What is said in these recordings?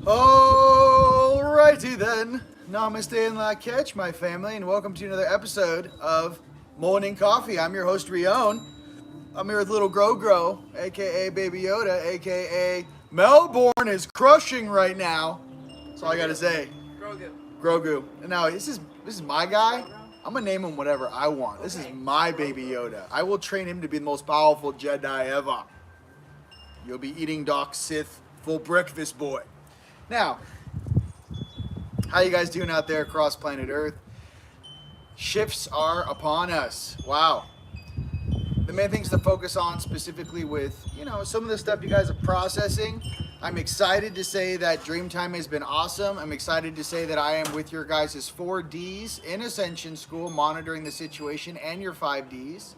Alrighty then. Namaste and la catch, my family, and welcome to another episode of Morning Coffee. I'm your host, Rion. I'm here with little Grow, aka Baby Yoda, aka Melbourne is crushing right now. That's all I gotta say. Grogu. And now this is my guy. I'm gonna name him whatever I want. This is my Baby Yoda. I will train him to be the most powerful Jedi ever. You'll be eating Doc Sith full breakfast, boy. Now, how you guys doing out there across planet Earth? Shifts are upon us. Wow. The main things to focus on specifically with, some of the stuff you guys are processing. I'm excited to say that Dreamtime has been awesome. I'm excited to say that I am with your guys' 4Ds in Ascension School, monitoring the situation, and your 5Ds.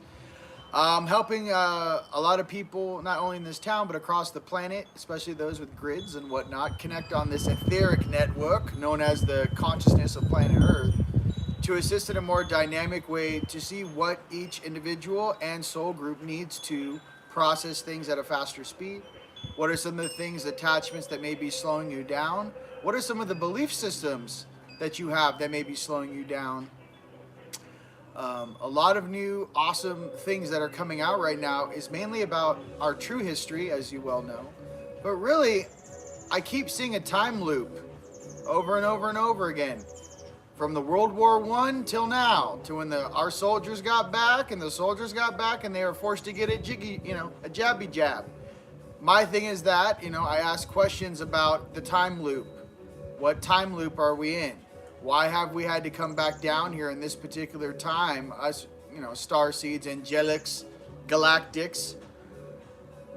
Helping a lot of people, not only in this town, but across the planet, especially those with grids and whatnot, connect on this etheric network known as the consciousness of planet Earth to assist in a more dynamic way to see what each individual and soul group needs to process things at a faster speed. What are some of the things, attachments that may be slowing you down? What are some of the belief systems that you have that may be slowing you down? A lot of new awesome things that are coming out right now is mainly about our true history, as you well know. But really, I keep seeing a time loop over and over and over again. From the World War I till now, to when our soldiers got back, and the soldiers got back, and they were forced to get a jabby jab. My thing is that, I ask questions about the time loop. What time loop are we in? Why have we had to come back down here in this particular time? Us, starseeds, angelics, galactics.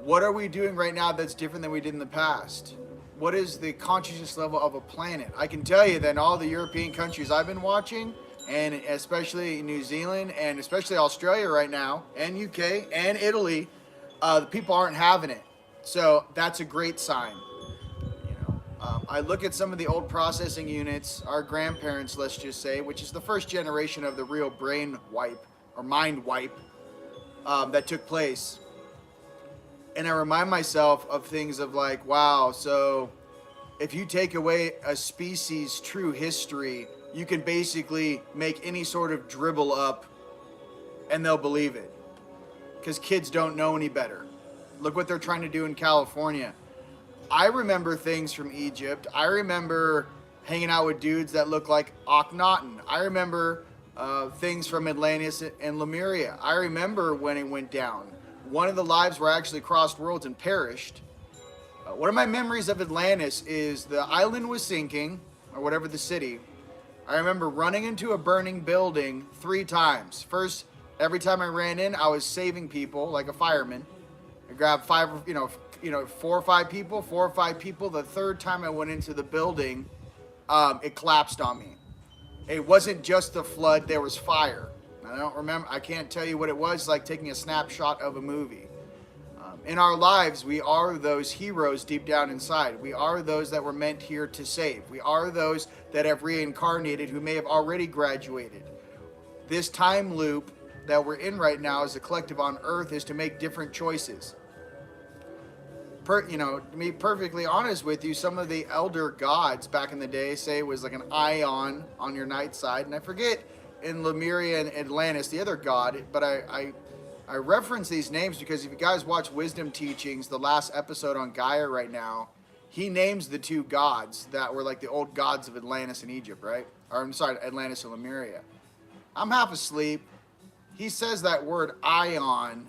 What are we doing right now that's different than we did in the past? What is the consciousness level of a planet? I can tell you that in all the European countries I've been watching, and especially New Zealand, and especially Australia right now, and UK, and Italy, the people aren't having it. So that's a great sign. I look at some of the old processing units, our grandparents, let's just say, which is the first generation of the real brain wipe or mind wipe that took place. And I remind myself of things of like, wow, so if you take away a species' true history, you can basically make any sort of dribble up and they'll believe it. Because kids don't know any better. Look what they're trying to do in California. I remember things from Egypt. I remember hanging out with dudes that look like Akhenaten. I remember things from Atlantis and Lemuria. I remember when it went down. One of the lives where I actually crossed worlds and perished. One of my memories of Atlantis is the island was sinking, or whatever the city. I remember running into a burning building 3 times. First, every time I ran in, I was saving people like a fireman. I grabbed 4 or 5 people. The third time I went into the building, it collapsed on me. It wasn't just the flood, there was fire. I don't remember, I can't tell you what it was, like taking a snapshot of a movie. In our lives, we are those heroes deep down inside. We are those that were meant here to save. We are those that have reincarnated who may have already graduated. This time loop that we're in right now as a collective on Earth is to make different choices. To be perfectly honest with you, some of the elder gods back in the day say it was like an ion on your night side. And I forget in Lemuria and Atlantis, the other god, but I reference these names because if you guys watch Wisdom Teachings, the last episode on Gaia right now, he names the 2 gods that were like the old gods of Atlantis and Egypt, right? Or I'm sorry, Atlantis and Lemuria. I'm half asleep. He says that word ion,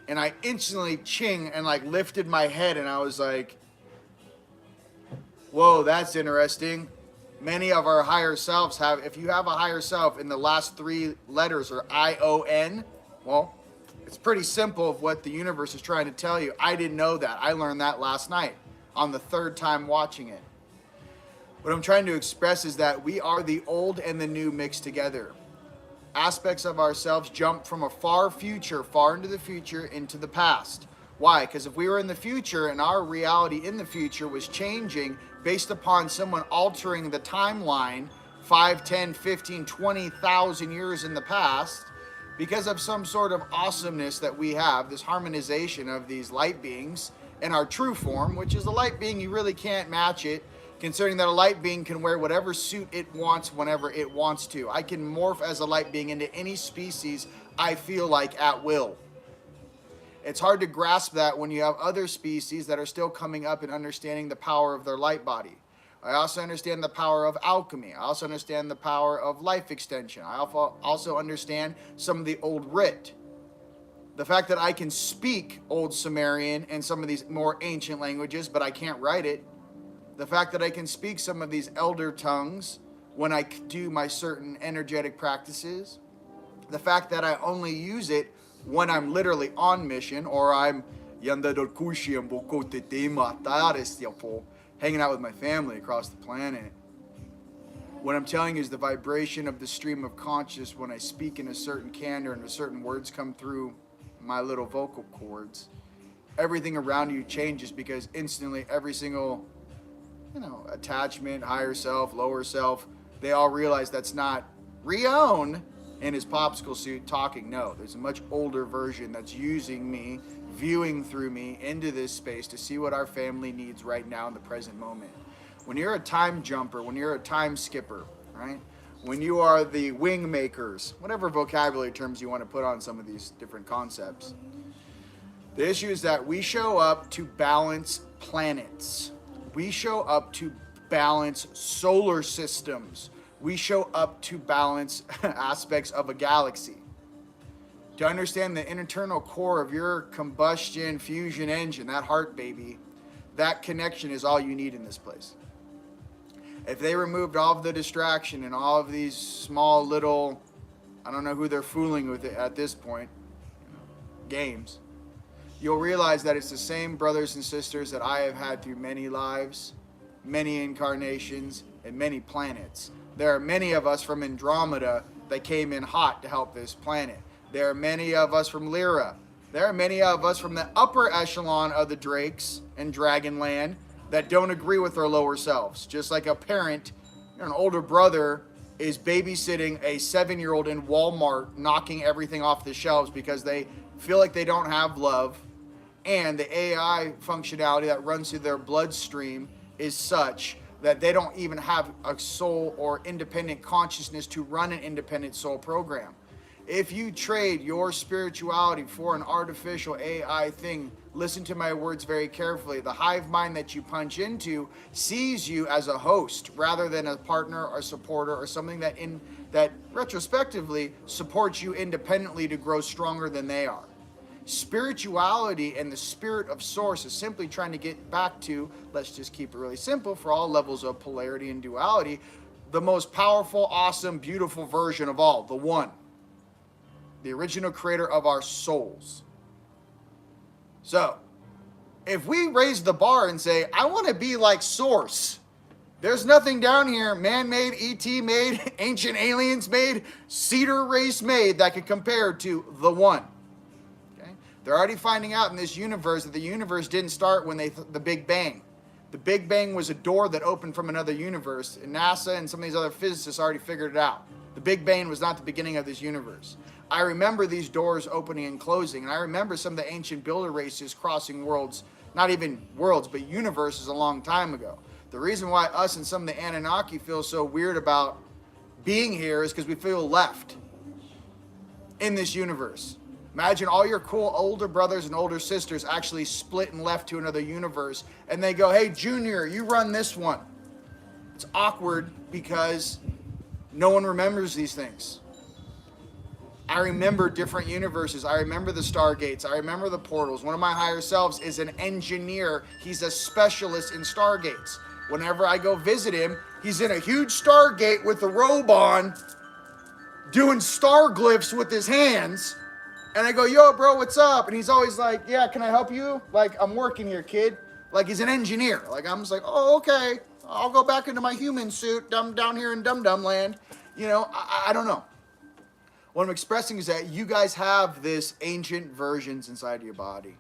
and I instantly ching and like lifted my head and I was like, whoa, that's interesting. Many of our higher selves have, if you have a higher self and the last 3 letters are I-O-N, well, it's pretty simple of what the universe is trying to tell you. I didn't know that. I learned that last night on the 3rd time watching it. What I'm trying to express is that we are the old and the new mixed together. Aspects of ourselves jump from a far into the future, into the past. Why? Because if we were in the future and our reality in the future was changing based upon someone altering the timeline 5, 10, 15, 20,000 years in the past, because of some sort of awesomeness that we have, this harmonization of these light beings in our true form, which is a light being, you really can't match it. Concerning that a light being can wear whatever suit it wants whenever it wants to. I can morph as a light being into any species I feel like at will. It's hard to grasp that when you have other species that are still coming up and understanding the power of their light body. I also understand the power of alchemy. I also understand the power of life extension. I also understand some of the old writ. The fact that I can speak Old Sumerian and some of these more ancient languages, but I can't write it. The fact that I can speak some of these elder tongues when I do my certain energetic practices. The fact that I only use it when I'm literally on mission, or I'm hanging out with my family across the planet. What I'm telling you is the vibration of the stream of consciousness when I speak in a certain candor and certain words come through my little vocal cords. Everything around you changes because instantly every single, attachment, higher self, lower self, they all realize that's not Rion in his popsicle suit talking. No, there's a much older version that's using me, viewing through me into this space to see what our family needs right now in the present moment. When you're a time jumper, when you're a time skipper, right? When you are the wing makers, whatever vocabulary terms you want to put on some of these different concepts. The issue is that we show up to balance planets. We show up to balance solar systems. We show up to balance aspects of a galaxy. To understand the internal core of your combustion fusion engine, that heart baby, that connection is all you need in this place. If they removed all of the distraction and all of these small little, I don't know who they're fooling with it at this point, games, you'll realize that it's the same brothers and sisters that I have had through many lives, many incarnations, and many planets. There are many of us from Andromeda that came in hot to help this planet. There are many of us from Lyra. There are many of us from the upper echelon of the Drakes and Dragonland that don't agree with their lower selves. Just like a parent, an older brother is babysitting a 7-year-old in Walmart, knocking everything off the shelves because they feel like they don't have love, and the AI functionality that runs through their bloodstream is such that they don't even have a soul or independent consciousness to run an independent soul program. If you trade your spirituality for an artificial AI thing, listen to my words very carefully. The hive mind that you punch into sees you as a host rather than a partner or supporter or something that retrospectively supports you independently to grow stronger than they are. Spirituality and the spirit of source is simply trying to get back to, let's just keep it really simple for all levels of polarity and duality, the most powerful, awesome, beautiful version of all, the one, the original creator of our souls. So, if we raise the bar and say, I want to be like source, there's nothing down here, man-made, ET made, ancient aliens made, cedar race made that could compare to the one. They're already finding out in this universe that the universe didn't start when the Big Bang. The Big Bang was a door that opened from another universe, and NASA and some of these other physicists already figured it out. The Big Bang was not the beginning of this universe. I remember these doors opening and closing, and I remember some of the ancient builder races crossing worlds, not even worlds, but universes a long time ago. The reason why us and some of the Anunnaki feel so weird about being here is because we feel left in this universe. Imagine all your cool older brothers and older sisters actually split and left to another universe, and they go, hey, Junior, you run this one. It's awkward because no one remembers these things. I remember different universes. I remember the Stargates. I remember the portals. One of my higher selves is an engineer. He's a specialist in Stargates. Whenever I go visit him, he's in a huge Stargate with a robe on, doing star glyphs with his hands. And I go, yo, bro, what's up? And he's always like, yeah, can I help you? Like, I'm working here, kid. Like, he's an engineer. Like, I'm just like, oh, okay. I'll go back into my human suit down here in Dum-Dum Land. I don't know. What I'm expressing is that you guys have this ancient versions inside your body.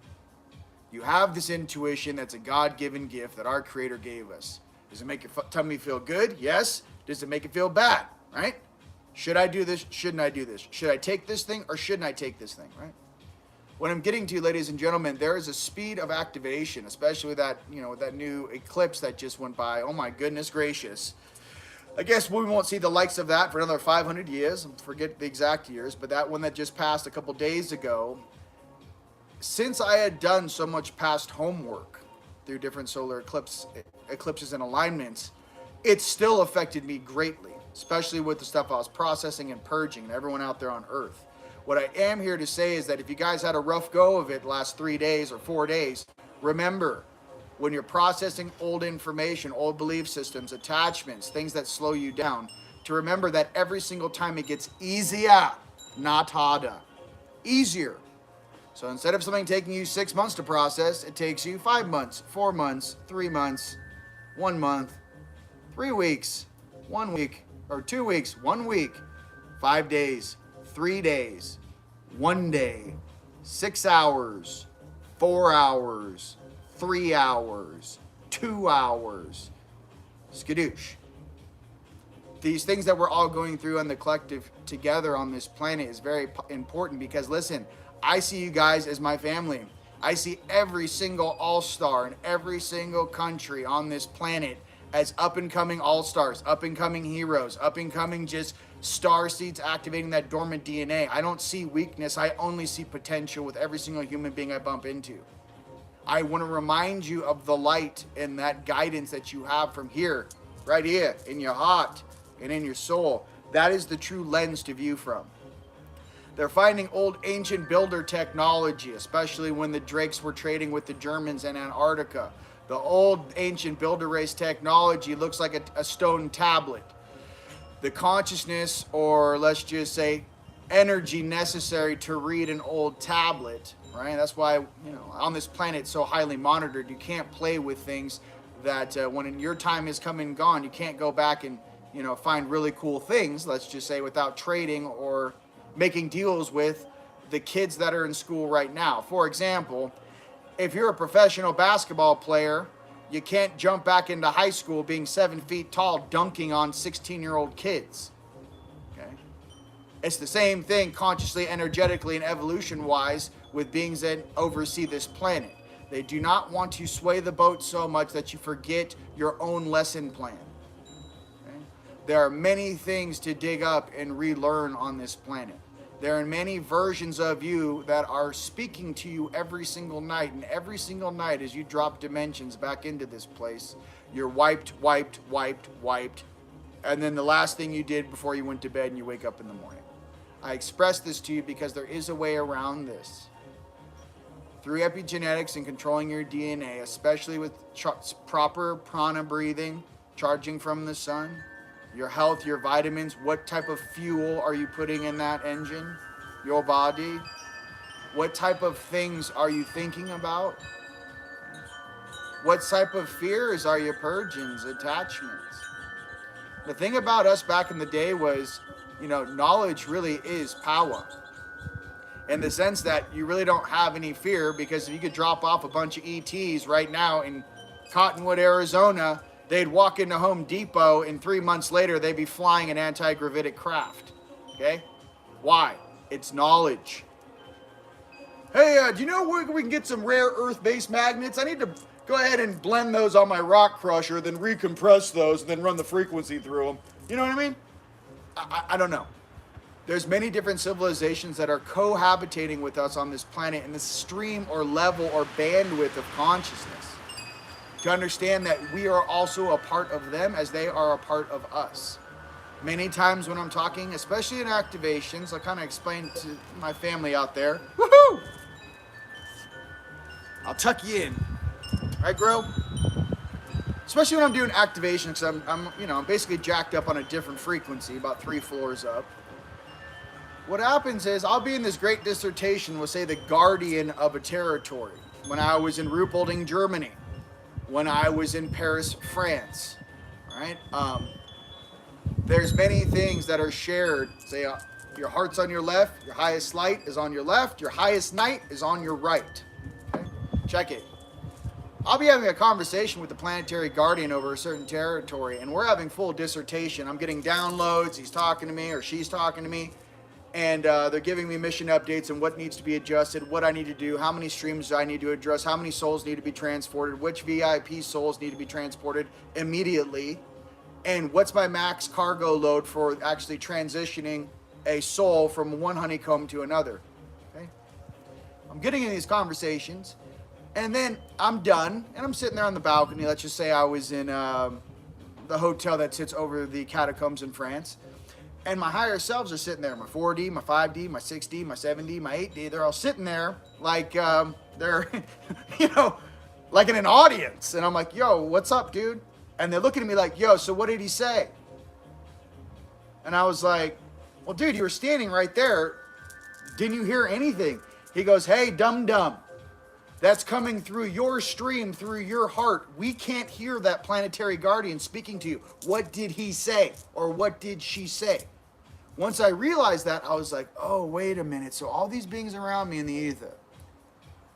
You have this intuition that's a God-given gift that our Creator gave us. Does it make your tummy feel good? Yes. Does it make it feel bad? Right? Should I do this? Shouldn't I do this? Should I take this thing or shouldn't I take this thing, right? what I'm getting to, ladies and gentlemen, there is a speed of activation, especially with that, that new eclipse that just went by. Oh my goodness gracious. I guess we won't see the likes of that for another 500 years. I forget the exact years, but that one that just passed a couple days ago, since I had done so much past homework through different solar eclipses and alignments, it still affected me greatly, especially with the stuff I was processing and purging and everyone out there on Earth. What I am here to say is that if you guys had a rough go of it the last 3 days or 4 days, remember, when you're processing old information, old belief systems, attachments, things that slow you down, to remember that every single time it gets easier, not harder. Easier. So instead of something taking you 6 months to process, it takes you 5 months, 4 months, 3 months, 1 month, 3 weeks, 1 week, or 2 weeks, 1 week, 5 days, 3 days, 1 day, 6 hours, 4 hours, 3 hours, 2 hours. Skadoosh. These things that we're all going through on the collective together on this planet is very important because, listen, I see you guys as my family. I see every single all-star in every single country on this planet as up-and-coming all-stars, up-and-coming heroes, up-and-coming just star seeds activating that dormant DNA. I don't see weakness. I only see potential with every single human being I bump into. I want to remind you of the light and that guidance that you have from here, right here, in your heart and in your soul. That is the true lens to view from. They're finding old ancient builder technology, especially when the Drakes were trading with the Germans in Antarctica. The old ancient builder race technology looks like a stone tablet. The consciousness, or let's just say energy necessary to read an old tablet, right? That's why, on this planet it's so highly monitored. You can't play with things that when your time is come and gone, you can't go back and, find really cool things, let's just say, without trading or making deals with the kids that are in school right now. For example, if you're a professional basketball player, you can't jump back into high school being 7 feet tall, dunking on 16-year-old kids. Okay? It's the same thing consciously, energetically, and evolution-wise with beings that oversee this planet. They do not want to sway the boat so much that you forget your own lesson plan. Okay? There are many things to dig up and relearn on this planet. There are many versions of you that are speaking to you every single night, and every single night as you drop dimensions back into this place, you're wiped, and then the last thing you did before you went to bed and you wake up in the morning. I express this to you because there is a way around this. Through epigenetics and controlling your DNA, especially with proper prana breathing, charging from the sun, your health, your vitamins, what type of fuel are you putting in that engine? Your body? What type of things are you thinking about? What type of fears are you purging, attachments? The thing about us back in the day was, knowledge really is power. In the sense that you really don't have any fear, because if you could drop off a bunch of ETs right now in Cottonwood, Arizona, they'd walk into Home Depot, and 3 months later, they'd be flying an anti-gravitic craft. Okay? Why? It's knowledge. Hey, do you know where we can get some rare earth-based magnets? I need to go ahead and blend those on my rock crusher, then recompress those, and then run the frequency through them. You know what I mean? I don't know. There's many different civilizations that are cohabitating with us on this planet in the stream or level or bandwidth of consciousness. To understand that we are also a part of them as they are a part of us. Many times when I'm talking, especially in activations, I kind of explain to my family out there, woohoo! I'll tuck you in. Right, Gro? Especially when I'm doing activations, because I'm basically jacked up on a different frequency, about 3 floors up. What happens is I'll be in this great dissertation, we'll say the guardian of a territory. When I was in Ruhpolding, Germany. When I was in Paris, France. All right? There's many things that are shared. Say your heart's on your left, your highest light is on your left, your highest night is on your right. Okay? Check it. I'll be having a conversation with the planetary guardian over a certain territory, and we're having full dissertation. I'm getting downloads, he's talking to me or she's talking to me, and they're giving me mission updates and what needs to be adjusted, what I need to do, how many streams do I need to address, how many souls need to be transported, which VIP souls need to be transported immediately, and what's my max cargo load for actually transitioning a soul from one honeycomb to another. Okay, I'm getting in these conversations, and then I'm done, and I'm sitting there on the balcony. Let's just say I was in the hotel that sits over the catacombs in France. And my higher selves are sitting there, my 4D, my 5D, my 6D, my 7D, my 8D. They're all sitting there like they're, like in an audience. And I'm like, yo, what's up, dude? And they're looking at me like, yo, so what did he say? And I was like, well, dude, you were standing right there. Didn't you hear anything? He goes, hey, dum-dum. That's coming through your stream, through your heart. We can't hear that planetary guardian speaking to you. What did he say? Or what did she say? Once I realized that, I was like, oh, wait a minute. So all these beings around me in the ether,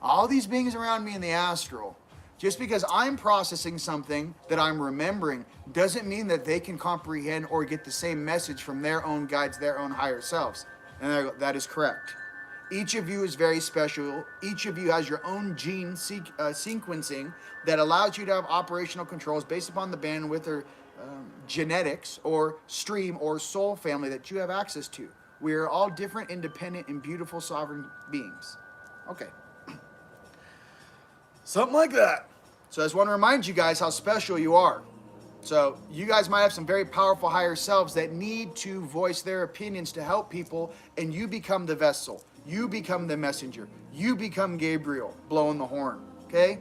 all these beings around me in the astral, just because I'm processing something that I'm remembering doesn't mean that they can comprehend or get the same message from their own guides, their own higher selves. And that is correct. Each of you is very special. Each of you has your own gene sequencing that allows you to have operational controls based upon the bandwidth or genetics or stream or soul family that you have access to. We are all different, independent, and beautiful sovereign beings. Okay. Something like that. So I just want to remind you guys how special you are. So you guys might have some very powerful higher selves that need to voice their opinions to help people, and you become the vessel. You become the messenger. You become Gabriel blowing the horn. Okay?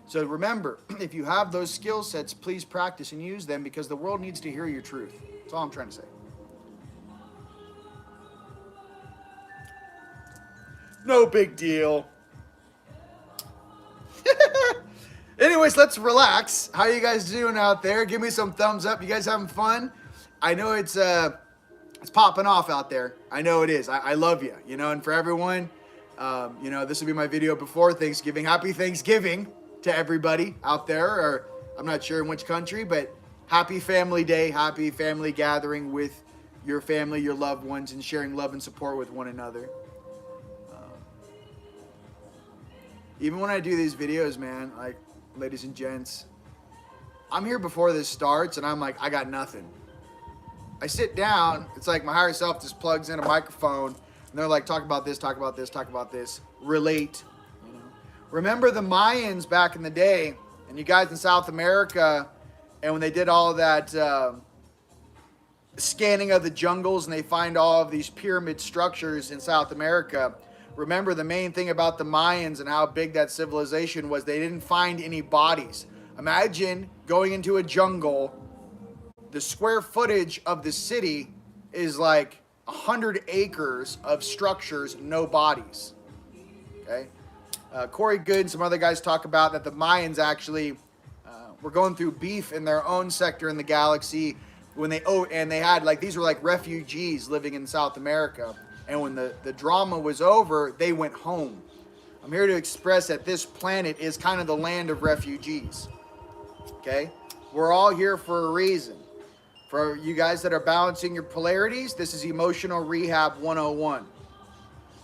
So remember, if you have those skill sets, please practice and use them, because the world needs to hear your truth. That's all I'm trying to say. No big deal. Anyways, let's relax. How you guys doing out there? Give me some thumbs up. You guys having fun? I know it's popping off out there. I know it is. I love you. And for everyone, this will be my video before Thanksgiving. Happy Thanksgiving to everybody out there, or I'm not sure in which country, but happy family day, happy family gathering with your family, your loved ones, and sharing love and support with one another. Even when I do these videos, man, like, ladies and gents, I'm here before this starts, and I'm like, I got nothing. I sit down, it's like my higher self just plugs in a microphone, and they're like, talk about this, talk about this, talk about this, relate. Remember the Mayans back in the day, and you guys in South America, and when they did all of that scanning of the jungles, and they find all of these pyramid structures in South America. Remember, the main thing about the Mayans and how big that civilization was, they didn't find any bodies. Imagine going into a jungle. The square footage of the city is like 100 acres of structures, no bodies. Okay? Corey Good and some other guys talk about that the Mayans actually were going through beef in their own sector in the galaxy when they had, like, these were like refugees living in South America. And when the drama was over, they went home. I'm here to express that this planet is kind of the land of refugees. Okay? We're all here for a reason. For you guys that are balancing your polarities, this is Emotional Rehab 101.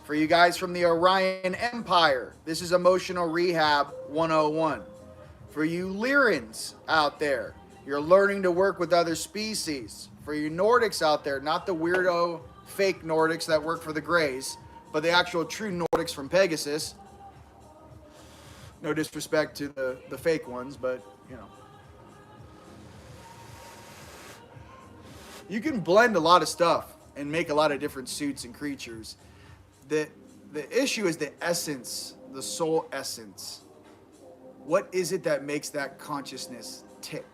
For you guys from the Orion Empire, this is Emotional Rehab 101. For you Lyrans out there, you're learning to work with other species. For you Nordics out there, not the weirdo fake Nordics that work for the Greys, but the actual true Nordics from Pegasus. No disrespect to the fake ones, but, you can blend a lot of stuff and make a lot of different suits and creatures. The issue is the essence, the soul essence. What is it that makes that consciousness tick?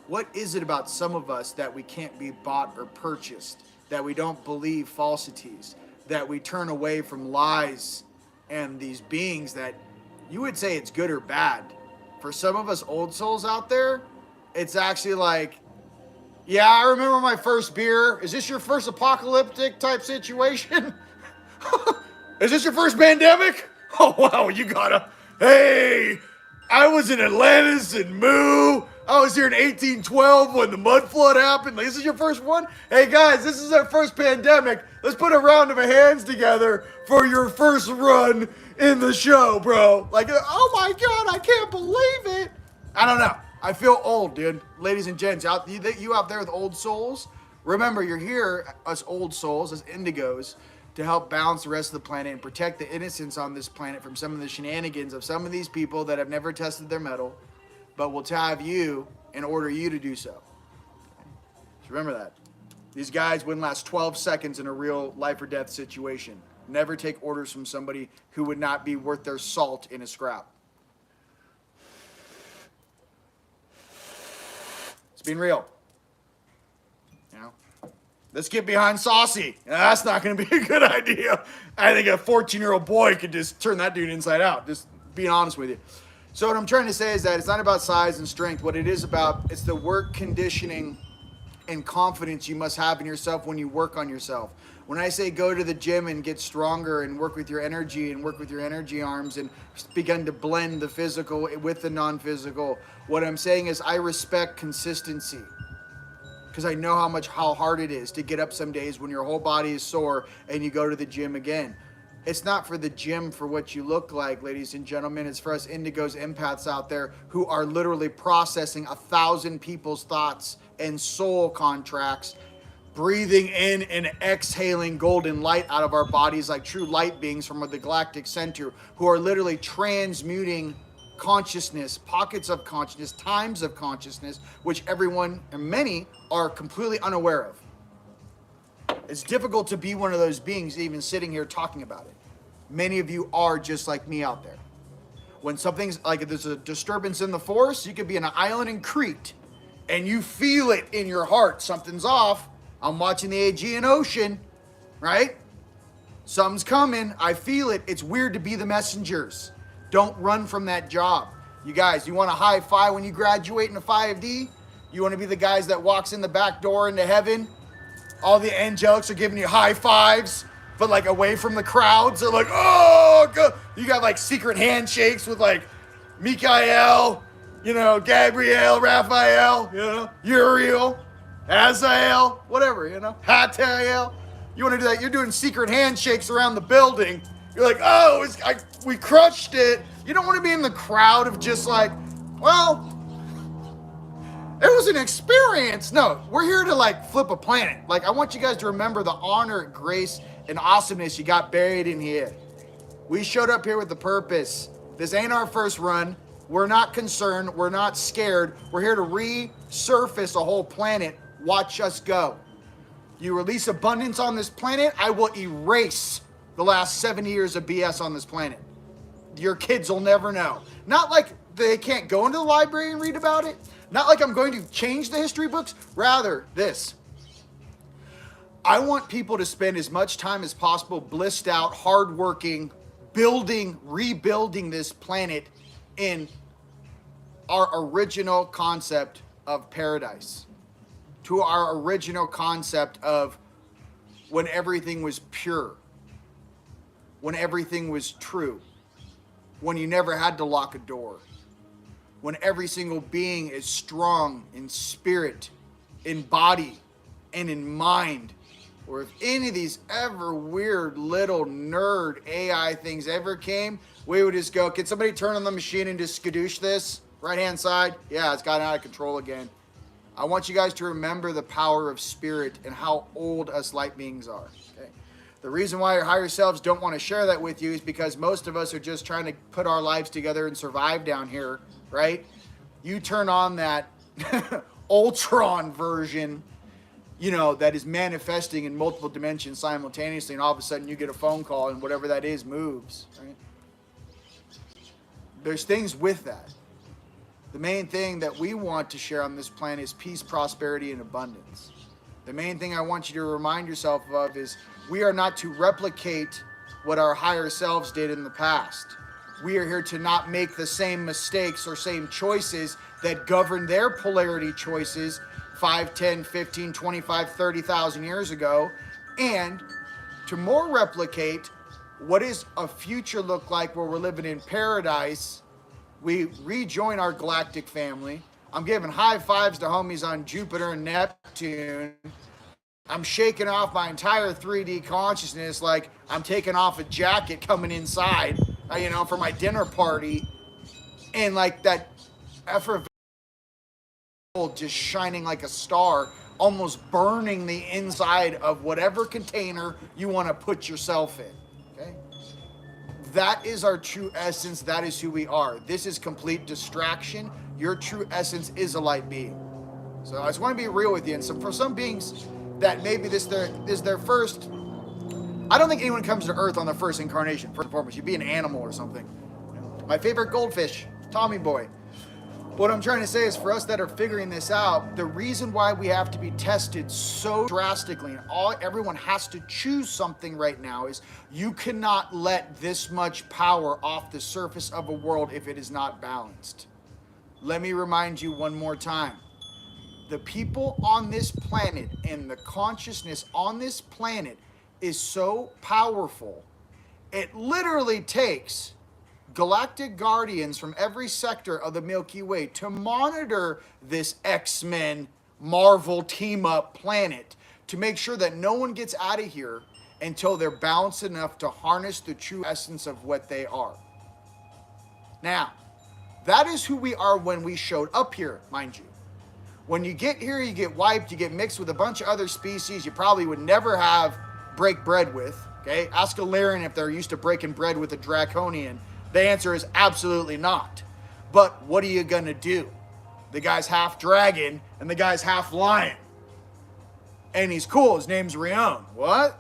What is it about some of us that we can't be bought or purchased, that we don't believe falsities, that we turn away from lies and these beings that you would say it's good or bad? For some of us old souls out there, it's actually like, yeah, I remember my first beer. Is this your first apocalyptic type situation? Is this your first pandemic? Oh, wow, you gotta. Hey, I was in Atlantis and Moo. I was here in 1812 when the mud flood happened. Like, this is your first one? Hey guys, this is our first pandemic. Let's put a round of hands together for your first run in the show, bro. Like, oh my God, I can't believe it. I don't know. I feel old, dude. Ladies and gents, you out there with old souls, remember, you're here, us old souls, as indigos, to help balance the rest of the planet and protect the innocents on this planet from some of the shenanigans of some of these people that have never tested their mettle, but will tab you and order you to do so. So remember that. These guys wouldn't last 12 seconds in a real life or death situation. Never take orders from somebody who would not be worth their salt in a scrap. It's being real. Let's get behind Saucy. That's not going to be a good idea. I think a 14-year-old boy could just turn that dude inside out, just being honest with you. So what I'm trying to say is that it's not about size and strength. What it is about, it's the work conditioning and confidence you must have in yourself when you work on yourself. When I say go to the gym and get stronger and work with your energy and work with your energy arms and begin to blend the physical with the non-physical, what I'm saying is I respect consistency. Because I know how hard it is to get up some days when your whole body is sore and you go to the gym again. It's not for the gym for what you look like, ladies and gentlemen. It's for us indigos, empaths out there who are literally processing 1,000 people's thoughts and soul contracts, breathing in and exhaling golden light out of our bodies like true light beings from the galactic center, who are literally transmuting consciousness, pockets of consciousness, times of consciousness, which everyone and many are completely unaware of. It's difficult to be one of those beings even sitting here talking about it. Many of you are just like me out there. When something's like, if there's a disturbance in the force, you could be in an island in Crete and you feel it in your heart. Something's off. I'm watching the Aegean Ocean, right? Something's coming. I feel it. It's weird to be the messengers. Don't run from that job. You guys, you want a high five when you graduate in a 5D? You want to be the guys that walks in the back door into heaven? All the angelics are giving you high fives, but like away from the crowds. They're like, oh, God. You got like secret handshakes with like Mikael, Gabriel, Raphael, Uriel, Azael, whatever, Hatael. You want to do that? You're doing secret handshakes around the building. You're like, oh, we crushed it. You don't want to be in the crowd of just like, well, it was an experience. No, we're here to like flip a planet. Like, I want you guys to remember the honor, grace, and awesomeness you got buried in here. We showed up here with a purpose. This ain't our first run. We're not concerned. We're not scared. We're here to resurface a whole planet. Watch us go. You release abundance on this planet, I will erase the last 7 years of BS on this planet. Your kids will never know. Not like they can't go into the library and read about it. Not like I'm going to change the history books. Rather, this. I want people to spend as much time as possible blissed out, hardworking, rebuilding this planet in our original concept of paradise. To our original concept of when everything was pure. When everything was true, when you never had to lock a door, when every single being is strong in spirit, in body, and in mind, or if any of these ever weird little nerd AI things ever came, we would just go, can somebody turn on the machine and just skadoosh this? Right-hand side? Yeah, it's gotten out of control again. I want you guys to remember the power of spirit and how old us light beings are. Okay? The reason why your higher selves don't want to share that with you is because most of us are just trying to put our lives together and survive down here, right? You turn on that Ultron version, that is manifesting in multiple dimensions simultaneously, and all of a sudden you get a phone call and whatever that is moves, right? There's things with that. The main thing that we want to share on this planet is peace, prosperity, and abundance. The main thing I want you to remind yourself of is we are not to replicate what our higher selves did in the past. We are here to not make the same mistakes or same choices that govern their polarity choices 5, 10, 15, 25, 30,000 years ago, and to more replicate what does a future look like where we're living in paradise. We rejoin our galactic family. I'm giving high fives to homies on Jupiter and Neptune. I'm shaking off my entire 3D consciousness like I'm taking off a jacket coming inside, for my dinner party. And like that effervescent just shining like a star, almost burning the inside of whatever container you want to put yourself in. Okay? That is our true essence. That is who we are. This is complete distraction. Your true essence is a light being. So I just want to be real with you. And so for some beings that maybe this is their first, I don't think anyone comes to Earth on their first incarnation. First and foremost, you'd be an animal or something. My favorite goldfish, Tommy Boy. What I'm trying to say is for us that are figuring this out, the reason why we have to be tested so drastically and everyone has to choose something right now is you cannot let this much power off the surface of a world if it is not balanced. Let me remind you one more time. The people on this planet and the consciousness on this planet is so powerful. It literally takes galactic guardians from every sector of the Milky Way to monitor this X-Men Marvel team-up planet to make sure that no one gets out of here until they're balanced enough to harness the true essence of what they are. Now, that is who we are when we showed up here, mind you. When you get here, you get wiped, you get mixed with a bunch of other species you probably would never break bread with, okay? Ask a Lyrian if they're used to breaking bread with a Draconian. The answer is absolutely not. But what are you gonna do? The guy's half dragon and the guy's half lion. And he's cool, his name's Rion. What?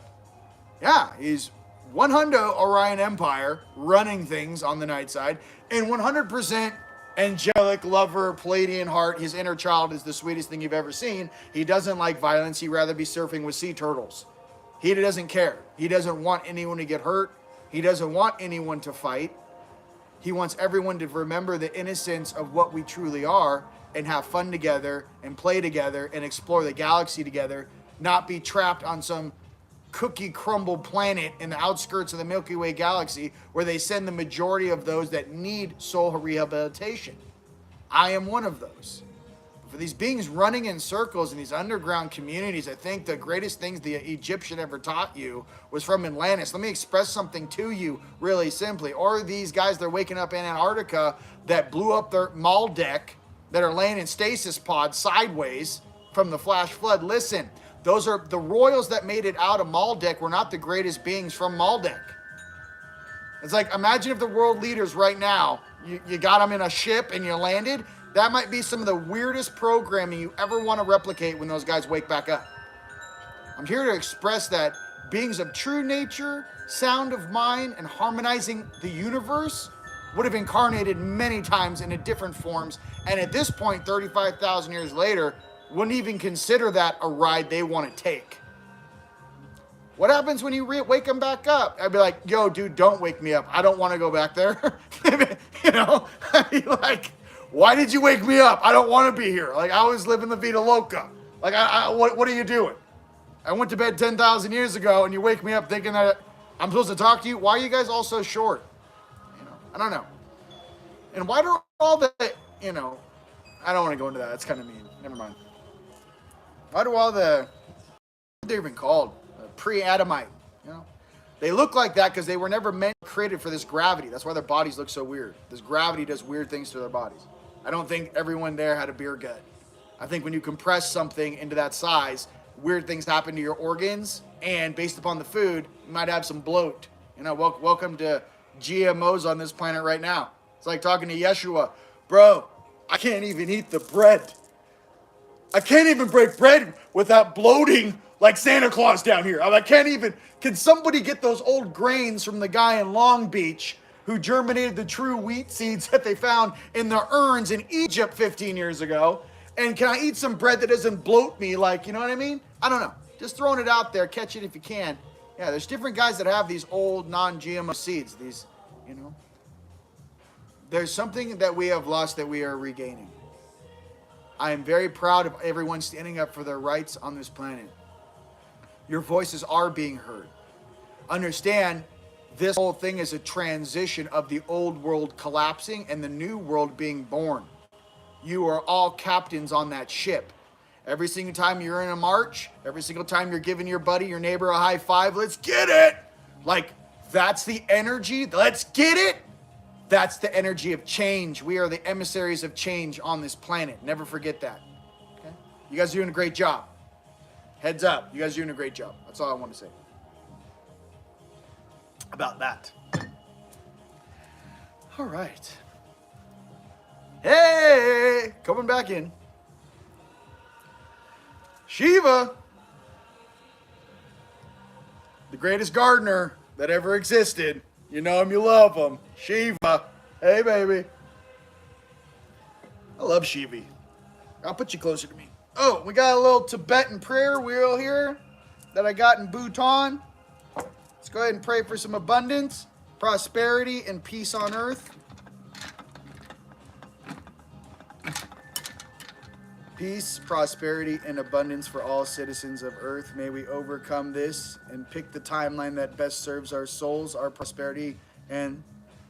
Yeah, he's 100 Orion Empire running things on the night side and 100% angelic lover, Palladian heart. His inner child is the sweetest thing you've ever seen. He doesn't like violence. He'd rather be surfing with sea turtles. He doesn't care. He doesn't want anyone to get hurt. He doesn't want anyone to fight. He wants everyone to remember the innocence of what we truly are and have fun together and play together and explore the galaxy together, not be trapped on some cookie crumble planet in the outskirts of the Milky Way galaxy where they send the majority of those that need soul rehabilitation. I am one of those. For these beings running in circles in these underground communities, I think the greatest things the Egyptian ever taught you was from Atlantis. Let me express something to you really simply. Or these guys that are waking up in Antarctica that blew up their mall deck that are laying in stasis pods sideways from the flash flood. Listen, those are the royals that made it out of Maldek were not the greatest beings from Maldek. It's like, imagine if the world leaders right now, you got them in a ship and you landed. That might be some of the weirdest programming you ever want to replicate when those guys wake back up. I'm here to express that beings of true nature, sound of mind, and harmonizing the universe would have incarnated many times in different forms. And at this point, 35,000 years later, wouldn't even consider that a ride they want to take. What happens when you wake them back up? I'd be like, yo, dude, don't wake me up. I don't want to go back there. I'd be like, why did you wake me up? I don't want to be here. Like, I was living the Vida Loca. Like, what are you doing? I went to bed 10,000 years ago and you wake me up thinking that I'm supposed to talk to you? Why are you guys all so short? I don't know. And why do all the, I don't want to go into that. That's kind of mean. Never mind. Why do all the, what they're even called? Pre-Adamite, They look like that because they were never created for this gravity. That's why their bodies look so weird. This gravity does weird things to their bodies. I don't think everyone there had a beer gut. I think when you compress something into that size, weird things happen to your organs, and based upon the food, you might have some bloat. Welcome to GMOs on this planet right now. It's like talking to Yeshua. Bro, I can't even eat the bread. I can't even break bread without bloating like Santa Claus down here. I can't even, can somebody get those old grains from the guy in Long Beach who germinated the true wheat seeds that they found in the urns in Egypt 15 years ago? And can I eat some bread that doesn't bloat me like, you know what I mean? I don't know. Just throwing it out there. Catch it if you can. Yeah, there's different guys that have these old non-GMO seeds. These, There's something that we have lost that we are regaining. I am very proud of everyone standing up for their rights on this planet. Your voices are being heard. Understand, this whole thing is a transition of the old world collapsing and the new world being born. You are all captains on that ship. Every single time you're in a march, every single time you're giving your buddy, your neighbor a high five, let's get it. Like, that's the energy. Let's get it. That's the energy of change. We are the emissaries of change on this planet. Never forget that. Okay? You guys are doing a great job. Heads up. You guys are doing a great job. That's all I want to say about that. All right. Hey, coming back in. Shiva, the greatest gardener that ever existed. You know him, you love him. Shiva. Hey, baby. I love Shiva. I'll put you closer to me. Oh, we got a little Tibetan prayer wheel here that I got in Bhutan. Let's go ahead and pray for some abundance, prosperity, and peace on earth. Peace, prosperity, and abundance for all citizens of Earth. May we overcome this and pick the timeline that best serves our souls, our prosperity, and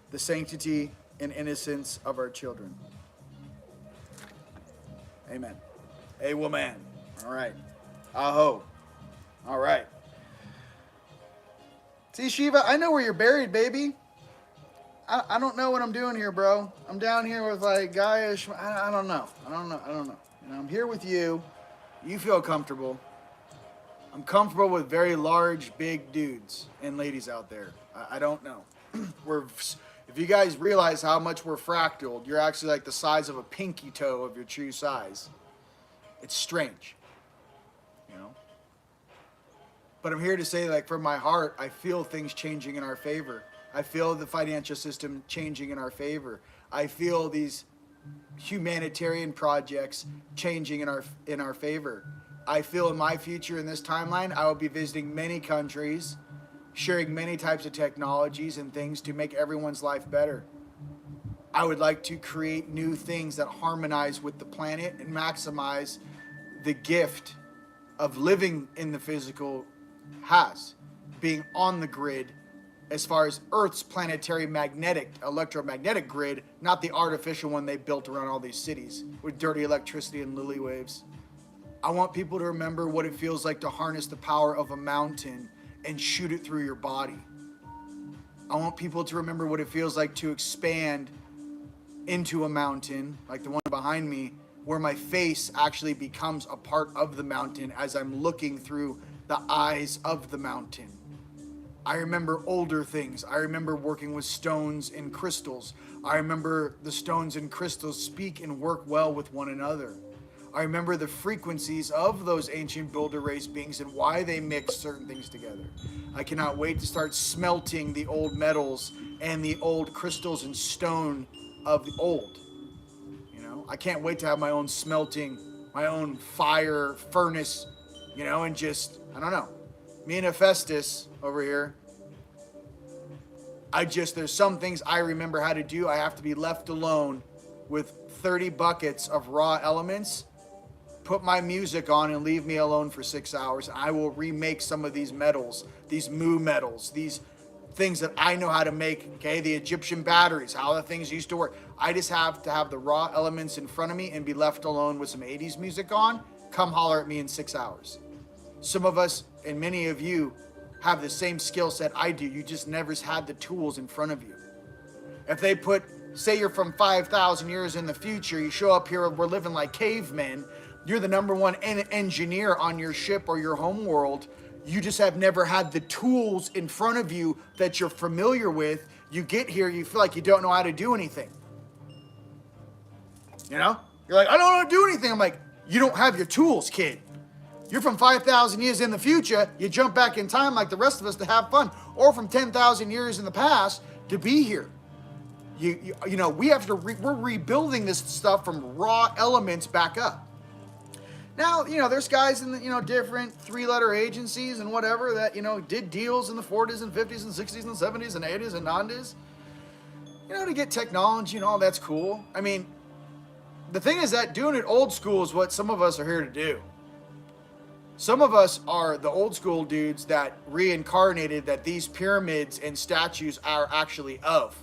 the sanctity and innocence of our children. Amen. A woman. All right. Aho. All right. See, Shiva, I know where you're buried, baby. I don't know what I'm doing here, bro. I'm down here with like guyish. I don't know. I don't know. You know, I'm here with you. You feel comfortable. I'm comfortable with very large, big dudes and ladies out there. I don't know. If you guys realize how much we're fractaled, you're actually like the size of a pinky toe of your true size. It's strange, you know. But I'm here to say, like, from my heart, I feel things changing in our favor. I feel the financial system changing in our favor. I feel these humanitarian projects changing in our favor. I feel in my future in this timeline, I will be visiting many countries, sharing many types of technologies and things to make everyone's life better. I would like to create new things that harmonize with the planet and maximize the gift of living in the physical has, being on the grid as far as Earth's planetary electromagnetic grid, not the artificial one they built around all these cities with dirty electricity and lily waves. I want people to remember what it feels like to harness the power of a mountain and shoot it through your body. I want people to remember what it feels like to expand into a mountain, like the one behind me, where my face actually becomes a part of the mountain as I'm looking through the eyes of the mountain. I remember older things. I remember working with stones and crystals. I remember the stones and crystals speak and work well with one another. I remember the frequencies of those ancient builder race beings and why they mix certain things together. I cannot wait to start smelting the old metals and the old crystals and stone of the old. You know, I can't wait to have my own smelting, my own fire furnace, you know, and just, I don't know. Me and Hephaestus over here, there's some things I remember how to do. I have to be left alone with 30 buckets of raw elements, put my music on and leave me alone for 6 hours. I will remake some of these metals, these mu metals, these things that I know how to make, okay? The Egyptian batteries, how the things used to work. I just have to have the raw elements in front of me and be left alone with some 80s music on. Come holler at me in 6 hours. Some of us, and many of you, have the same skill set I do. You just never had the tools in front of you. If they say you're from 5,000 years in the future, you show up here, we're living like cavemen, you're the number one engineer on your ship or your home world, you just have never had the tools in front of you that you're familiar with. You get here, you feel like you don't know how to do anything. You know? You're like, I don't know how to do anything. I'm like, you don't have your tools, kid. You're from 5,000 years in the future, you jump back in time like the rest of us to have fun. Or from 10,000 years in the past to be here. You know, we have to, we're rebuilding this stuff from raw elements back up. Now, you know, there's guys in the, you know, different three-letter agencies and whatever that, you know, did deals in the 40s and 50s and 60s and 70s and 80s and 90s. You know, to get technology and all that's cool. I mean, the thing is that doing it old school is what some of us are here to do. Some of us are the old school dudes that reincarnated that these pyramids and statues are actually of.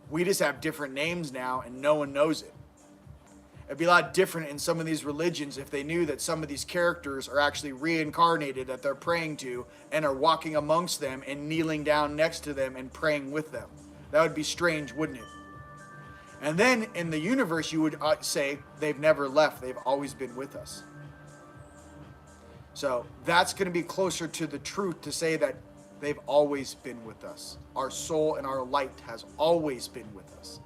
We just have different names now and no one knows it. It'd be a lot different in some of these religions if they knew that some of these characters are actually reincarnated that they're praying to and are walking amongst them and kneeling down next to them and praying with them. That would be strange, wouldn't it? And then in the universe, you would say they've never left. They've always been with us. So that's going to be closer to the truth to say that they've always been with us. Our soul and our light has always been with us.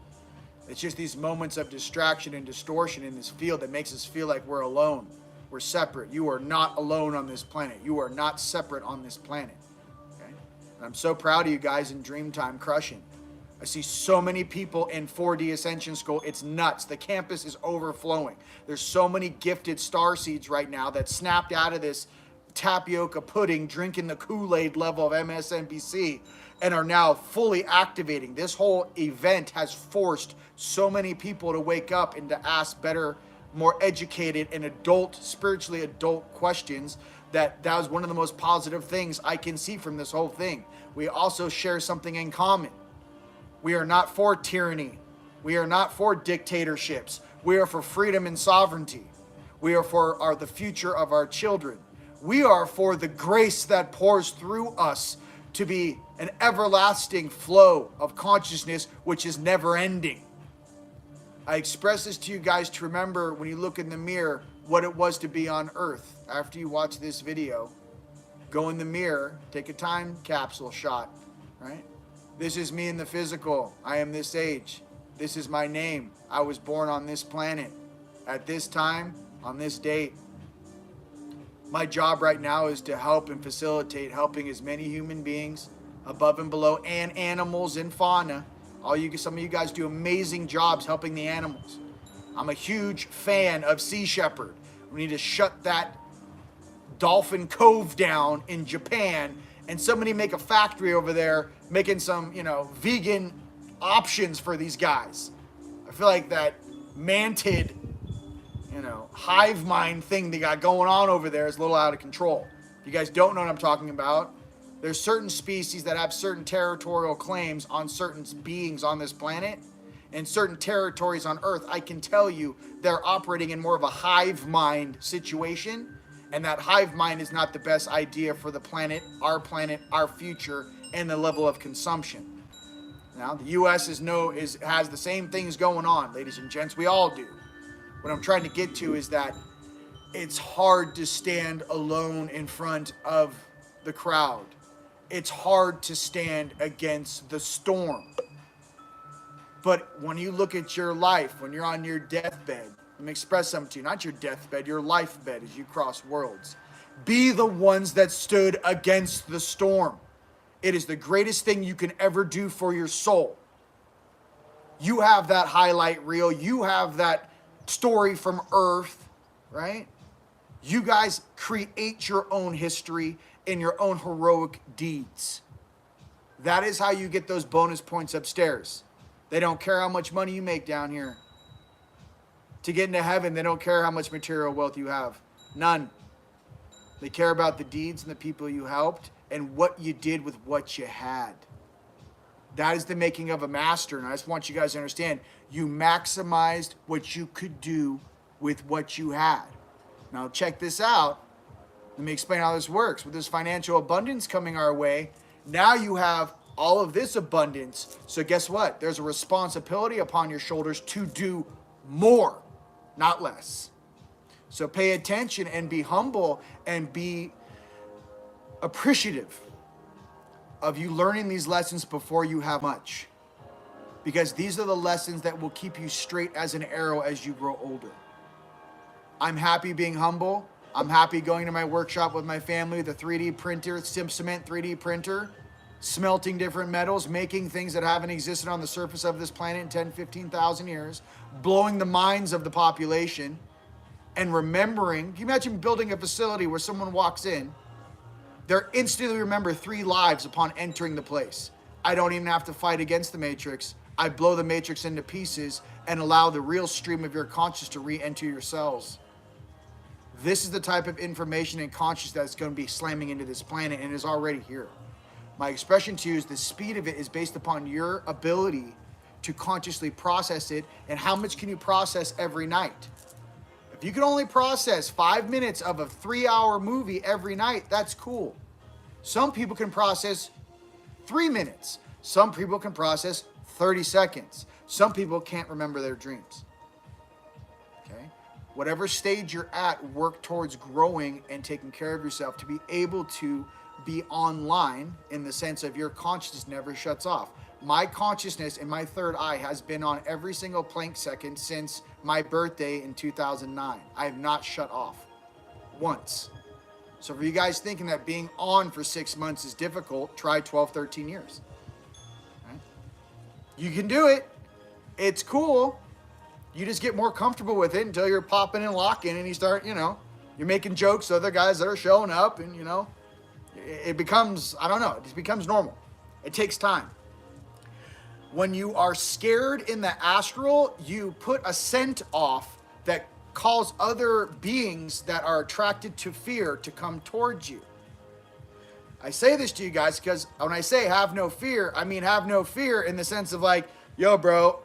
It's just these moments of distraction and distortion in this field that makes us feel like we're alone. We're separate. You are not alone on this planet. You are not separate on this planet. Okay? And I'm so proud of you guys in Dreamtime crushing. I see so many people in 4D Ascension School. It's nuts. The campus is overflowing. There's so many gifted star seeds right now that snapped out of this tapioca pudding, drinking the Kool-Aid level of MSNBC, and are now fully activating. This whole event has forced so many people to wake up and to ask better, more educated and spiritually adult questions. That was one of the most positive things I can see from this whole thing. We also share something in common. We are not for tyranny. We are not for dictatorships. We are for freedom and sovereignty. We are for the future of our children. We are for the grace that pours through us to be an everlasting flow of consciousness which is never ending. I express this to you guys to remember when you look in the mirror what it was to be on earth. After you watch this video, go in the mirror, take a time capsule shot, right? This is me in the physical. I am this age. This is my name. I was born on this planet at this time, on this date. My job right now is to help and facilitate helping as many human beings above and below and animals and fauna. Some of you guys do amazing jobs helping the animals. I'm a huge fan of Sea Shepherd. We need to shut that Dolphin Cove down in Japan and somebody make a factory over there making some, vegan options for these guys. I feel like that mantid, hive mind thing they got going on over there is a little out of control. If you guys don't know what I'm talking about, there's certain species that have certain territorial claims on certain beings on this planet and certain territories on Earth. I can tell you they're operating in more of a hive mind situation, and that hive mind is not the best idea for the planet, our future, and the level of consumption. Now, the U.S. has the same things going on, ladies and gents. We all do. What I'm trying to get to is that it's hard to stand alone in front of the crowd. It's hard to stand against the storm. But when you look at your life, when you're on your deathbed, let me express something to you, not your deathbed, your life bed as you cross worlds. Be the ones that stood against the storm. It is the greatest thing you can ever do for your soul. You have that highlight reel. You have that story from Earth, right? You guys create your own history and your own heroic deeds. That is how you get those bonus points upstairs. They don't care how much money you make down here. To get into heaven, they don't care how much material wealth you have. None. They care about the deeds and the people you helped and what you did with what you had. That is the making of a master. And I just want you guys to understand, you maximized what you could do with what you had. Now check this out. Let me explain how this works. With this financial abundance coming our way, now you have all of this abundance. So guess what? There's a responsibility upon your shoulders to do more, not less. So pay attention and be humble and be appreciative of you learning these lessons before you have much. Because these are the lessons that will keep you straight as an arrow as you grow older. I'm happy being humble. I'm happy going to my workshop with my family, the 3D printer, cement 3D printer, smelting different metals, making things that haven't existed on the surface of this planet in 10, 15,000 years, blowing the minds of the population, and remembering. Can you imagine building a facility where someone walks in, they're instantly remember 3 lives upon entering the place. I don't even have to fight against the matrix. I blow the matrix into pieces and allow the real stream of your consciousness to re-enter your cells. This is the type of information and consciousness that's going to be slamming into this planet and is already here. My expression to you is the speed of it is based upon your ability to consciously process it, and how much can you process every night? If you can only process 5 minutes of a 3-hour movie every night, that's cool. Some people can process 3 minutes. Some people can process 30 seconds. Some people can't remember their dreams. Okay? Whatever stage you're at, work towards growing and taking care of yourself to be able to be online in the sense of your consciousness never shuts off. My consciousness in my third eye has been on every single plank second since my birthday in 2009. I have not shut off once. So for you guys thinking that being on for 6 months is difficult, try 12, 13 years. Right? You can do it. It's cool. You just get more comfortable with it until you're popping and locking and you start, you're making jokes to other guys that are showing up and, it becomes, I don't know, it just becomes normal. It takes time. When you are scared in the astral, you put a scent off that calls other beings that are attracted to fear to come towards you. I say this to you guys because when I say have no fear, I mean have no fear in the sense of like, yo, bro,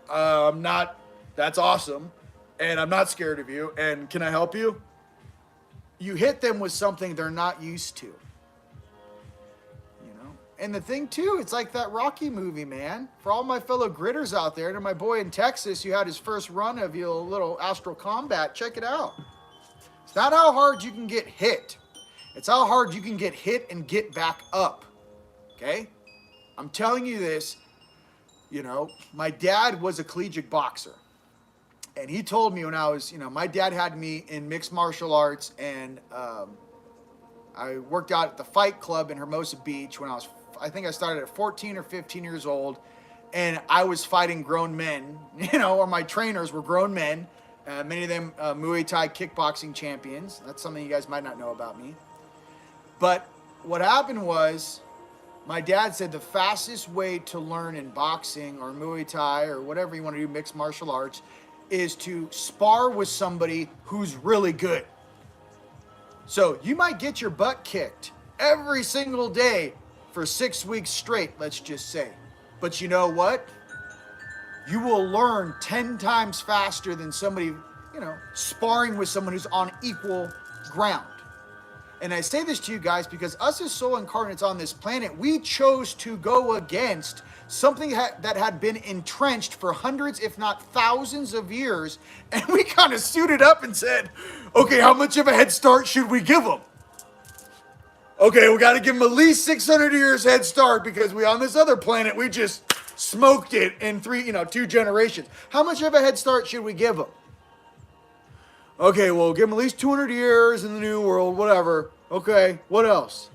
that's awesome, and I'm not scared of you, and can I help you? You hit them with something they're not used to. And the thing too, it's like that Rocky movie, man. For all my fellow gritters out there, and my boy in Texas who had his first run of your little astral combat, check it out. It's not how hard you can get hit. It's how hard you can get hit and get back up. Okay? I'm telling you this, my dad was a collegiate boxer. And he told me when I was, my dad had me in mixed martial arts, and I worked out at the Fight Club in Hermosa Beach when I think I started at 14 or 15 years old, and I was fighting grown men, or my trainers were grown men, many of them Muay Thai kickboxing champions. That's something you guys might not know about me. But what happened was, my dad said the fastest way to learn in boxing or Muay Thai or whatever you want to do, mixed martial arts, is to spar with somebody who's really good. So you might get your butt kicked every single day for 6 weeks straight, let's just say. But you know what? You will learn 10 times faster than somebody, sparring with someone who's on equal ground. And I say this to you guys because us as soul incarnates on this planet, we chose to go against something that had been entrenched for hundreds, if not thousands of years. And we kind of suited up and said, okay, how much of a head start should we give them? Okay, we got to give them at least 600 years head start because on this other planet, we just smoked it in 2 generations. How much of a head start should we give them? Okay, well, give them at least 200 years in the new world, whatever. Okay, what else?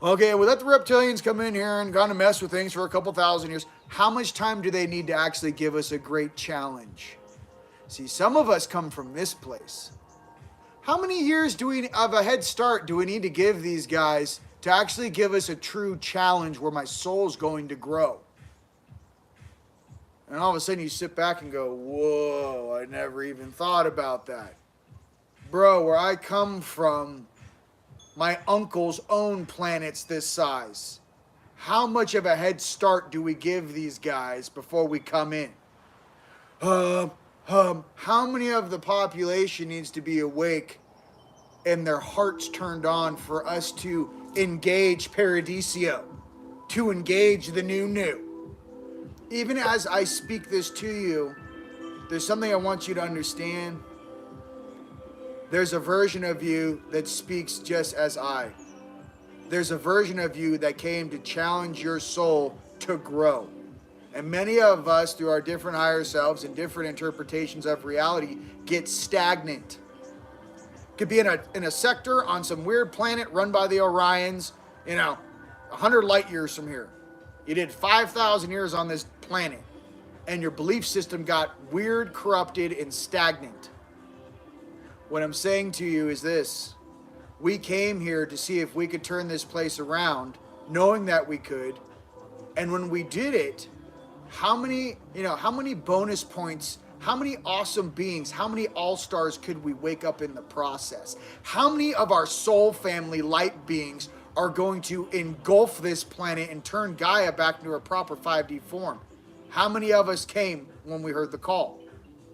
Okay, we let the reptilians come in here and kind of mess with things for a couple thousand years. How much time do they need to actually give us a great challenge? See, some of us come from this place. How many years of a head start do we need to give these guys to actually give us a true challenge where my soul's going to grow? And all of a sudden you sit back and go, whoa, I never even thought about that. Bro, where I come from, my uncle's own planet's this size. How much of a head start do we give these guys before we come in? How many of the population needs to be awake and their hearts turned on for us to engage Paradiso, to engage the new? Even as I speak this to you, there's something I want you to understand. There's a version of you that speaks just as I. There's a version of you that came to challenge your soul to grow. And many of us, through our different higher selves and different interpretations of reality, get stagnant. Could be in a sector on some weird planet run by the Orions, 100 light years from here. You did 5,000 years on this planet, and your belief system got weird, corrupted, and stagnant. What I'm saying to you is this. We came here to see if we could turn this place around, knowing that we could. And when we did it, how many bonus points, how many awesome beings, how many all-stars could we wake up in the process? How many of our soul family light beings are going to engulf this planet and turn Gaia back into a proper 5D form? How many of us came when we heard the call?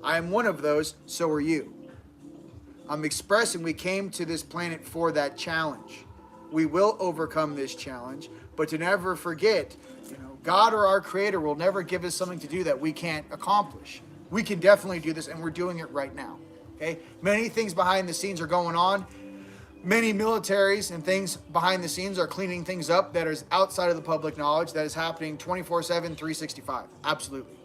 I am one of those, so are you. I'm expressing we came to this planet for that challenge. We will overcome this challenge, but to never forget, God or our Creator will never give us something to do that we can't accomplish. We can definitely do this, and we're doing it right now. Okay? Many things behind the scenes are going on. Many militaries and things behind the scenes are cleaning things up that is outside of the public knowledge, that is happening 24/7, 365. Absolutely.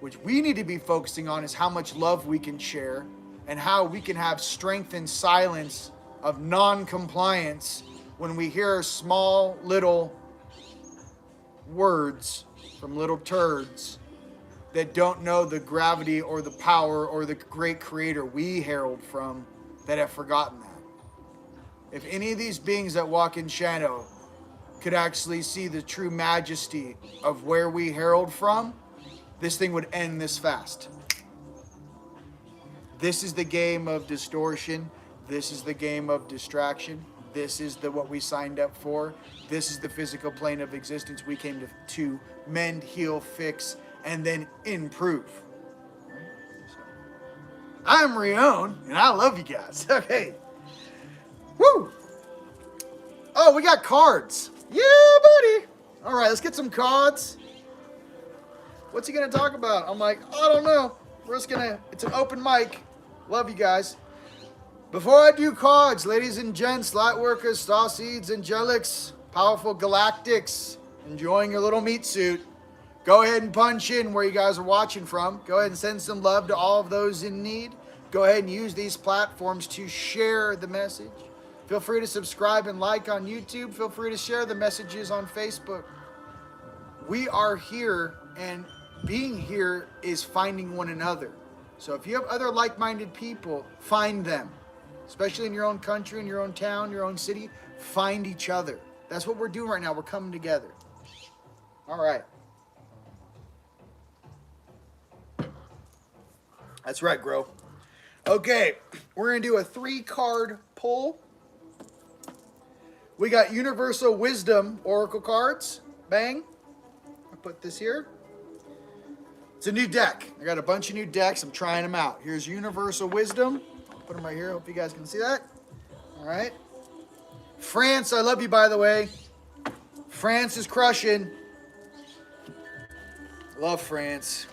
Which we need to be focusing on is how much love we can share and how we can have strength and silence of non-compliance when we hear small little words from little turds that don't know the gravity or the power or the great Creator we herald from, that have forgotten that. If any of these beings that walk in shadow could actually see the true majesty of where we herald from, this thing would end this fast. This is the game of distortion. This is the game of distraction. This is what we signed up for. This is the physical plane of existence we came to mend, heal, fix, and then improve. I'm Rion, and I love you guys. Okay. Woo! Oh, we got cards. Yeah, buddy. All right, let's get some cards. What's he going to talk about? I'm like, I don't know. It's an open mic. Love you guys. Before I do cards, ladies and gents, lightworkers, starseeds, angelics, powerful galactics, enjoying your little meat suit, go ahead and punch in where you guys are watching from. Go ahead and send some love to all of those in need. Go ahead and use these platforms to share the message. Feel free to subscribe and like on YouTube. Feel free to share the messages on Facebook. We are here, and being here is finding one another. So if you have other like-minded people, find them. Especially in your own country, in your own town, your own city. Find each other. That's what we're doing right now. We're coming together. All right. That's right, Gro. Okay, we're going to do a 3-card pull. We got Universal Wisdom Oracle cards. Bang. I'll put this here. It's a new deck. I got a bunch of new decks. I'm trying them out. Here's Universal Wisdom. I'll put them right here. Hope you guys can see that. All right. France, I love you, by the way. France is crushing. Love France.